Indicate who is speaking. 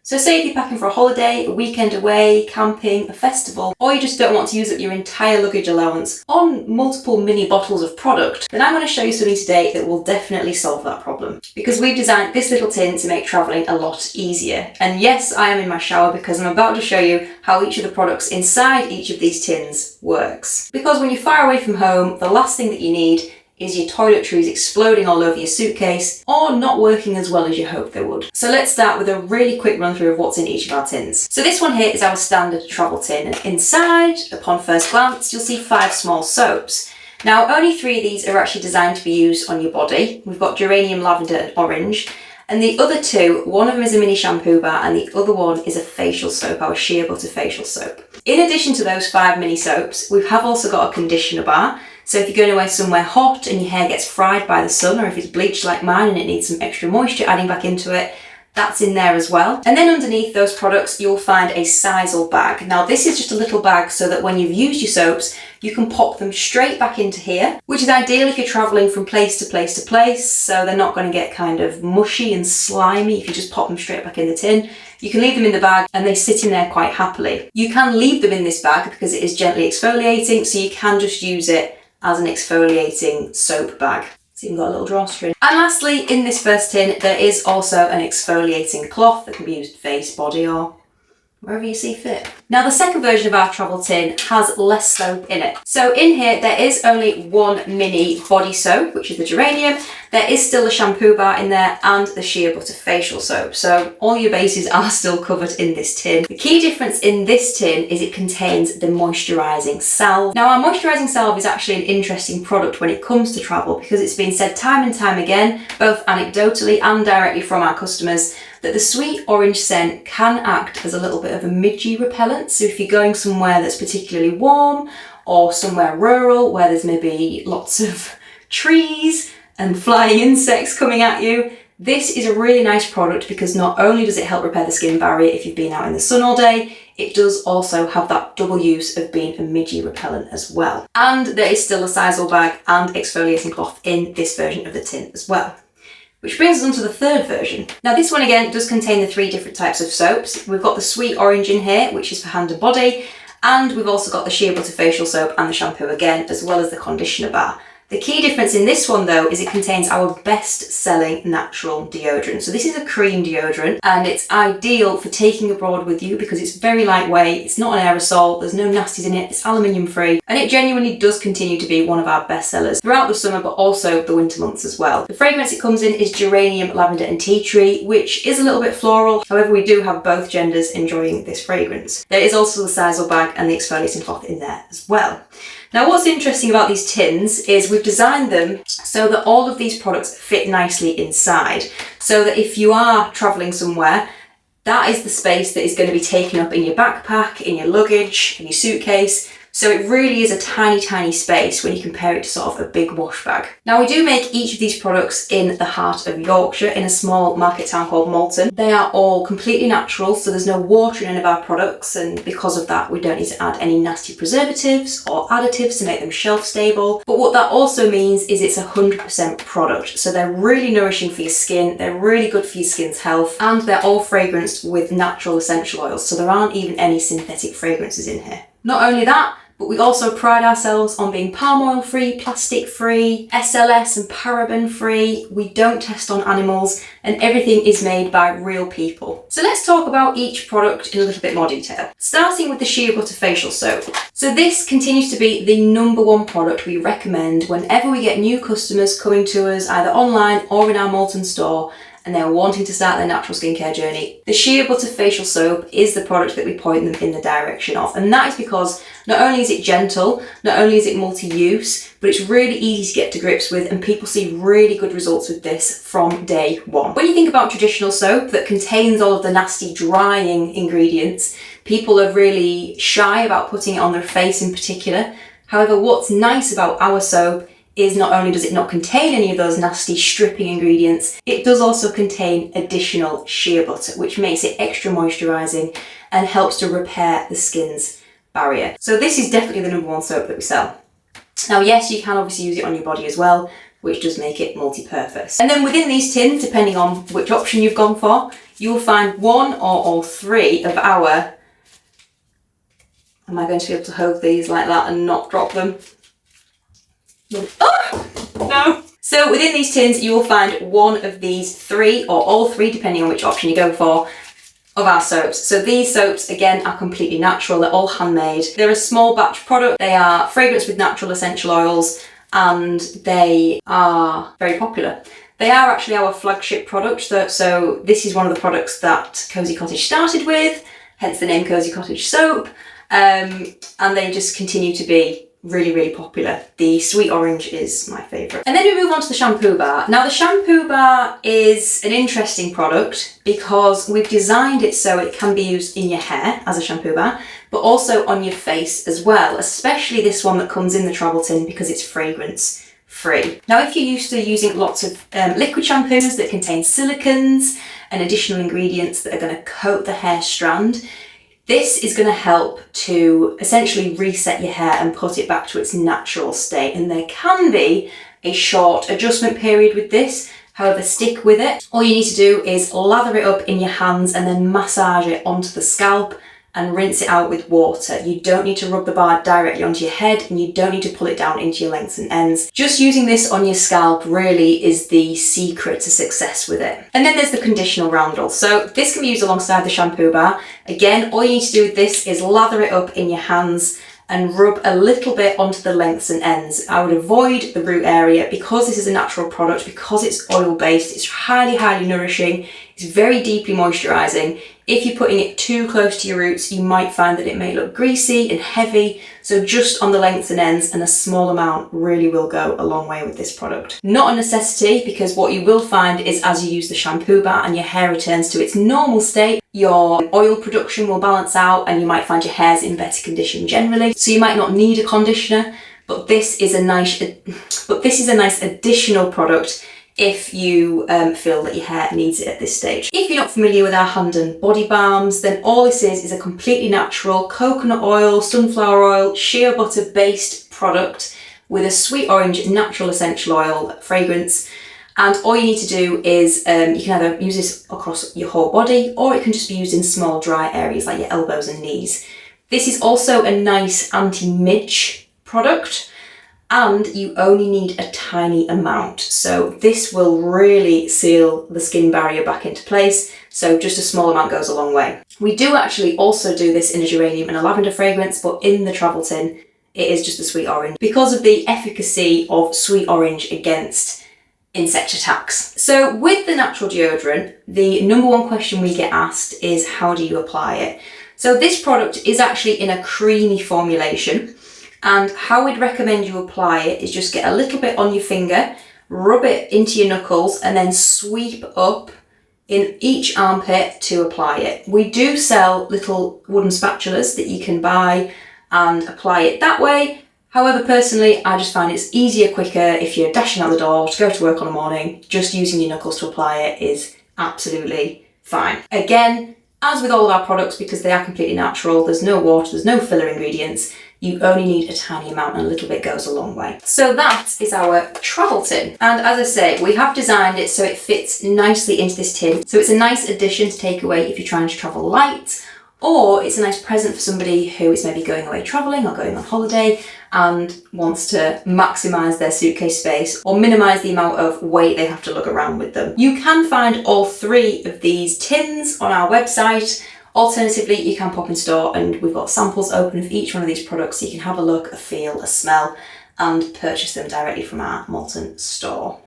Speaker 1: So say if you're packing for a holiday, a weekend away, camping, a festival, or you just don't want to use up your entire luggage allowance on multiple mini bottles of product, then I'm going to show you something today that will definitely solve that problem. Because we've designed this little tin to make travelling a lot easier. And yes, I am in my shower because I'm about to show you how each of the products inside each of these tins works. Because when you're far away from home, the last thing that you need is your toiletries exploding all over your suitcase or not working as well as you hoped they would. So let's start with a really quick run through of what's in each of our tins. So this one here is our standard travel tin, and inside, upon first glance, you'll see 5 small soaps. Now only 3 of these are actually designed to be used on your body. We've got geranium, lavender and orange. And the other 2, one of them is a mini shampoo bar and the other one is a facial soap, our shea butter facial soap. In addition to those 5 mini soaps, we have also got a conditioner bar. So if you're going away somewhere hot and your hair gets fried by the sun, or if it's bleached like mine and it needs some extra moisture adding back into it, that's in there as well. And then underneath those products, you'll find a sisal bag. Now this is just a little bag so that when you've used your soaps, you can pop them straight back into here, which is ideal if you're traveling from place to place to place, so they're not going to get kind of mushy and slimy if you just pop them straight back in the tin. You can leave them in the bag and they sit in there quite happily. You can leave them in this bag because it is gently exfoliating, so you can just use it as an exfoliating soap bag. It's even got a little drawstring. And lastly, in this first tin, there is also an exfoliating cloth that can be used face, body, or wherever you see fit. Now the second version of our travel tin has less soap in it. So in here there is only 1 mini body soap, which is the geranium. There is still a shampoo bar in there and the shea butter facial soap. So all your bases are still covered in this tin. The key difference in this tin is it contains the moisturising salve. Now our moisturising salve is actually an interesting product when it comes to travel because it's been said time and time again, both anecdotally and directly from our customers, that the sweet orange scent can act as a little bit of a midgie repellent. So if you're going somewhere that's particularly warm or somewhere rural where there's maybe lots of trees and flying insects coming at you, this is a really nice product because not only does it help repair the skin barrier if you've been out in the sun all day, it does also have that double use of being a midgie repellent as well. And there is still a sisal bag and exfoliating cloth in this version of the tin as well. Which brings us on to the third version. Now this one again does contain the 3 different types of soaps. We've got the sweet orange in here, which is for hand and body, and we've also got the shea butter facial soap and the shampoo again, as well as the conditioner bar. The key difference in this one though is it contains our best selling natural deodorant. So this is a cream deodorant and it's ideal for taking abroad with you because it's very lightweight, it's not an aerosol, there's no nasties in it, it's aluminium free, and it genuinely does continue to be one of our best sellers throughout the summer but also the winter months as well. The fragrance it comes in is geranium, lavender and tea tree, which is a little bit floral. However, we do have both genders enjoying this fragrance. There is also the sisal bag and the exfoliating cloth in there as well. Now what's interesting about these tins is we've designed them so that all of these products fit nicely inside, so that if you are travelling somewhere, that is the space that is going to be taken up in your backpack, in your luggage, in your suitcase. So it really is a tiny, tiny space when you compare it to sort of a big wash bag. Now we do make each of these products in the heart of Yorkshire in a small market town called Malton. They are all completely natural, so there's no water in any of our products, and because of that we don't need to add any nasty preservatives or additives to make them shelf stable. But what that also means is it's 100% product. So they're really nourishing for your skin, they're really good for your skin's health, and they're all fragranced with natural essential oils, so there aren't even any synthetic fragrances in here. Not only that, but we also pride ourselves on being palm oil free, plastic free, SLS and paraben free. We don't test on animals and everything is made by real people. So let's talk about each product in a little bit more detail. Starting with the shea butter facial soap. So this continues to be the #1 product we recommend whenever we get new customers coming to us either online or in our Malton store and they're wanting to start their natural skincare journey. The shea butter facial soap is the product that we point them in the direction of, and that is because not only is it gentle, not only is it multi-use, but it's really easy to get to grips with, and people see really good results with this from day one. When you think about traditional soap that contains all of the nasty drying ingredients, people are really shy about putting it on their face in particular. However, what's nice about our soap is not only does it not contain any of those nasty stripping ingredients, it does also contain additional shea butter, which makes it extra moisturising and helps to repair the skin's barrier. So this is definitely the #1 soap that we sell. Now yes, you can obviously use it on your body as well. which does make it multi-purpose. And then within these tins, depending on which option you've gone for, you will find one or all three of our... Am I going to be able to hold these like that and not drop them? Oh, no. So within these tins, you will find one of these three, or all three, depending on which option you go for, of our soaps. So these soaps, again, are completely natural. They're all handmade. They're a small batch product. They are fragranced with natural essential oils, and they are very popular. They are actually our flagship product. So this is one of the products that Cosy Cottage started with, hence the name Cosy Cottage soap. And they just continue to be really, really popular. The sweet orange is my favourite. And then we move on to the shampoo bar. Now the shampoo bar is an interesting product because we've designed it so it can be used in your hair as a shampoo bar, but also on your face as well, especially this one that comes in the travel tin because it's fragrance free. Now if you're used to using lots of liquid shampoos that contain silicons and additional ingredients that are going to coat the hair strand, this is going to help to essentially reset your hair and put it back to its natural state. And there can be a short adjustment period with this, however, stick with it. All you need to do is lather it up in your hands and then massage it onto the scalp and rinse it out with water. You don't need to rub the bar directly onto your head, and you don't need to pull it down into your lengths and ends. Just using this on your scalp really is the secret to success with it. And then there's the conditional roundel. So this can be used alongside the shampoo bar. Again, all you need to do with this is lather it up in your hands and rub a little bit onto the lengths and ends. I would avoid the root area because this is a natural product, because it's oil-based, it's highly, highly nourishing, it's very deeply moisturising. If you're putting it too close to your roots, you might find that it may look greasy and heavy, so just on the lengths and ends, and a small amount really will go a long way with this product. Not a necessity, because what you will find is as you use the shampoo bar and your hair returns to its normal state, your oil production will balance out and you might find your hair's in better condition generally. So you might not need a conditioner, but this is a nice additional product if you feel that your hair needs it at this stage. If you're not familiar with our hand and body balms, then all this is a completely natural coconut oil, sunflower oil, shea butter based product with a sweet orange natural essential oil fragrance. And all you need to do is, you can either use this across your whole body, or it can just be used in small dry areas like your elbows and knees. This is also a nice anti-midge product, and you only need a tiny amount. So this will really seal the skin barrier back into place. So just a small amount goes a long way. We do actually also do this in a geranium and a lavender fragrance, but in the travel tin, it is just a sweet orange because of the efficacy of sweet orange against insect attacks. So with the natural deodorant, the number one question we get asked is how do you apply it? So this product is actually in a creamy formulation, and how we'd recommend you apply it is just get a little bit on your finger, rub it into your knuckles, and then sweep up in each armpit to apply it. We do sell little wooden spatulas that you can buy and apply it that way. However, personally, I just find it's easier, quicker if you're dashing out the door to go to work on a morning. Just using your knuckles to apply it is absolutely fine. Again, as with all of our products, because they are completely natural, there's no water, there's no filler ingredients, you only need a tiny amount and a little bit goes a long way. So that is our travel tin. And as I say, we have designed it so it fits nicely into this tin. So it's a nice addition to take away if you're trying to travel light, or it's a nice present for somebody who is maybe going away travelling or going on holiday and wants to maximise their suitcase space or minimise the amount of weight they have to lug around with them. You can find all three of these tins on our website. Alternatively, you can pop in store and we've got samples open of each one of these products so you can have a look, a feel, a smell, and purchase them directly from our Malton store.